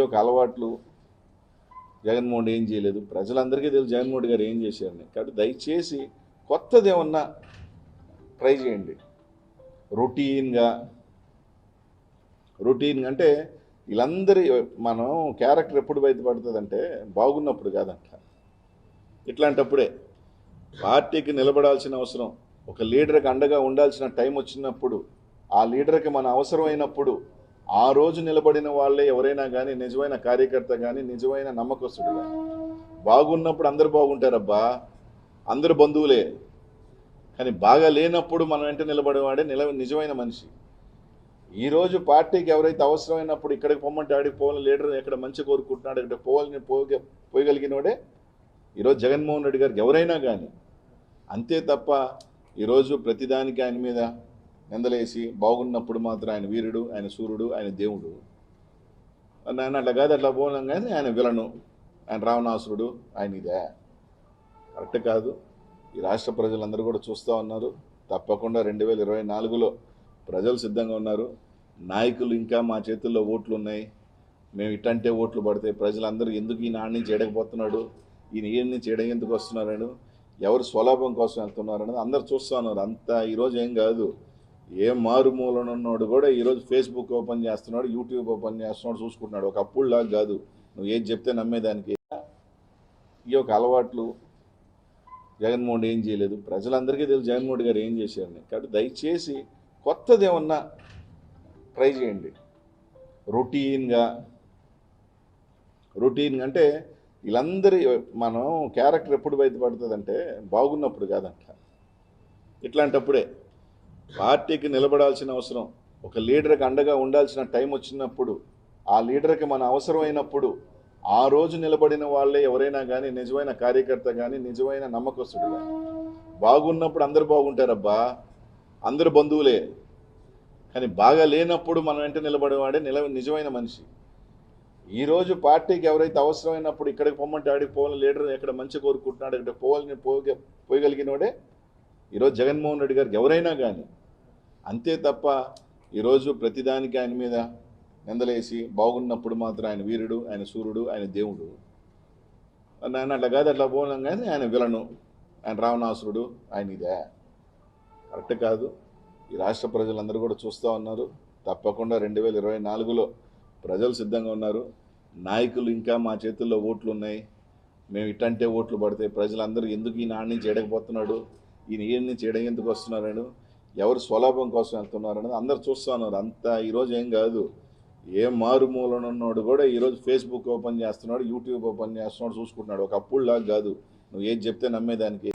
ఒక అలవాట్లు జగన్మోహన్ ఏం చేయలేదు. ప్రజలందరికీ తెలుసు జగన్మోహన్ గారు ఏం చేశారని. కాబట్టి దయచేసి కొత్తది ఏమన్నా ట్రై చేయండి. రొటీన్గా అంటే వీళ్ళందరి మనం క్యారెక్టర్ ఎప్పుడు బయటపడుతుందంటే బాగున్నప్పుడు కాదంట. ఇట్లాంటప్పుడే పార్టీకి నిలబడాల్సిన అవసరం, ఒక లీడర్కి అండగా ఉండాల్సిన టైం వచ్చినప్పుడు, ఆ లీడర్కి మన అవసరమైనప్పుడు ఆ రోజు నిలబడిన వాళ్ళే ఎవరైనా కానీ నిజమైన కార్యకర్త కానీ నిజమైన నమ్మకస్తుడు కానీ. బాగున్నప్పుడు అందరు బాగుంటారబ్బా, అందరు బంధువులే. కానీ బాగా లేనప్పుడు మనం వెంట నిలబడేవాడే నిజమైన మనిషి. ఈరోజు పార్టీకి ఎవరైతే అవసరమైనప్పుడు ఇక్కడికి పొమ్మంటే ఆడికి పోవాలని లీడర్ ఎక్కడ మంచి కోరుకుంటున్నాడు ఇక్కడ పోయగలిగినోడే ఈరోజు జగన్మోహన్ రెడ్డి గారికి ఎవరైనా కానీ. అంతే తప్ప ఈరోజు ప్రతిదానికి ఆయన మీద నిందలేసి బాగున్నప్పుడు మాత్రం ఆయన వీరుడు, ఆయన సూర్యుడు, ఆయన దేవుడు, ఆయన అట్లా కాదు అట్లా పోలేం కానీ ఆయన విలను, ఆయన రావణాసురుడు, ఆయన ఇదే కరెక్ట్ కాదు. ఈ రాష్ట్ర ప్రజలందరూ కూడా చూస్తూ ఉన్నారు. తప్పకుండా 2024లో ప్రజలు సిద్ధంగా ఉన్నారు. నాయకులు ఇంకా మా చేతుల్లో ఓట్లు ఉన్నాయి, మేము ఇట్టంటే ఓట్లు పడతాయి, ప్రజలందరూ ఎందుకు ఈయన ఆడి నుంచి ఎడకపోతున్నాడు, ఈయన ఏ నుంచి ఎడగెందుకు వస్తున్నారని, ఎవరు స్వలాభం కోసం వెళ్తున్నారు అనేది అందరు చూస్తూ ఉన్నారు. అంతా ఈరోజు ఏం కాదు, ఏ మారుమూలనున్నాడు కూడా ఈరోజు ఫేస్బుక్ ఓపెన్ చేస్తున్నాడు, యూట్యూబ్ ఓపెన్ చేస్తున్నాడు, చూసుకుంటున్నాడు. ఒక అప్పుడులాగా కాదు, నువ్వు ఏది చెప్తే నమ్మేదానికి. ఈ యొక్క అలవాట్లు జగన్మోహన్ ఏం చేయలేదు. ప్రజలందరికీ తెలుసు జగన్మోహన్ గారు ఏం చేశారని. కాబట్టి దయచేసి కొత్తది ఏమన్నా ట్రై చేయండి. రొటీన్గా అంటే వీళ్ళందరి మనం క్యారెక్టర్ ఎప్పుడు బయటపడుతుందంటే బాగున్నప్పుడు కాదంట. ఇట్లాంటప్పుడే పార్టీకి నిలబడాల్సిన అవసరం, ఒక లీడర్కి అండగా ఉండాల్సిన టైం వచ్చినప్పుడు, ఆ లీడర్కి మన అవసరమైనప్పుడు ఆ రోజు నిలబడిన వాళ్ళే ఎవరైనా కానీ నిజమైన కార్యకర్త కానీ నిజమైన నమ్మకస్తుడు కానీ. బాగున్నప్పుడు అందరు బాగుంటారబ్బా, అందరు బంధువులే. కానీ బాగా లేనప్పుడు మనం వెంట నిలబడేవాడే నిజమైన మనిషి. ఈరోజు పార్టీకి ఎవరైతే అవసరమైనప్పుడు ఇక్కడికి పొమ్మంటే ఆడికి పోవాలని లీడర్ ఎక్కడ మంచి కోరుకుంటున్నాడు ఇక్కడ పోయగలిగినోడే ఈరోజు జగన్మోహన్ రెడ్డి గారికి ఎవరైనా కానీ. అంతే తప్ప ఈరోజు ప్రతిదానికి ఆయన మీద నిందలేసి బాగున్నప్పుడు మాత్రం ఆయన వీరుడు, ఆయన సూర్యుడు, ఆయన దేవుడు, ఆయన అట్లా కాదు అట్లా పోలేం కానీ ఆయన విలను, ఆయన రావణాసురుడు, ఆయన ఇదే కరెక్ట్ కాదు. ఈ రాష్ట్ర ప్రజలందరూ కూడా చూస్తూ ఉన్నారు. తప్పకుండా 2024లో ప్రజలు సిద్ధంగా ఉన్నారు. నాయకులు ఇంకా మా చేతుల్లో ఓట్లు ఉన్నాయి, మేము ఇట్టంటే ఓట్లు పడతాయి, ప్రజలందరూ ఎందుకు ఈయన ఆడి నుంచి ఎడకపోతున్నాడు, ఈయన ఏ నుంచి ఎడగెందుకు వస్తున్నారని, ఎవరు స్వలాభం కోసం వెళ్తున్నారనేది అందరు చూస్తూ ఉన్నారు. అంతా ఈరోజు ఏం కాదు, ఏ మారుమూలనున్నాడు కూడా ఈరోజు ఫేస్బుక్ ఓపెన్ చేస్తున్నాడు, యూట్యూబ్ ఓపెన్ చేస్తున్నాడు, చూసుకుంటున్నాడు. ఒక అప్పుడులాగా కాదు, నువ్వు ఏది చెప్తే నమ్మేదానికి.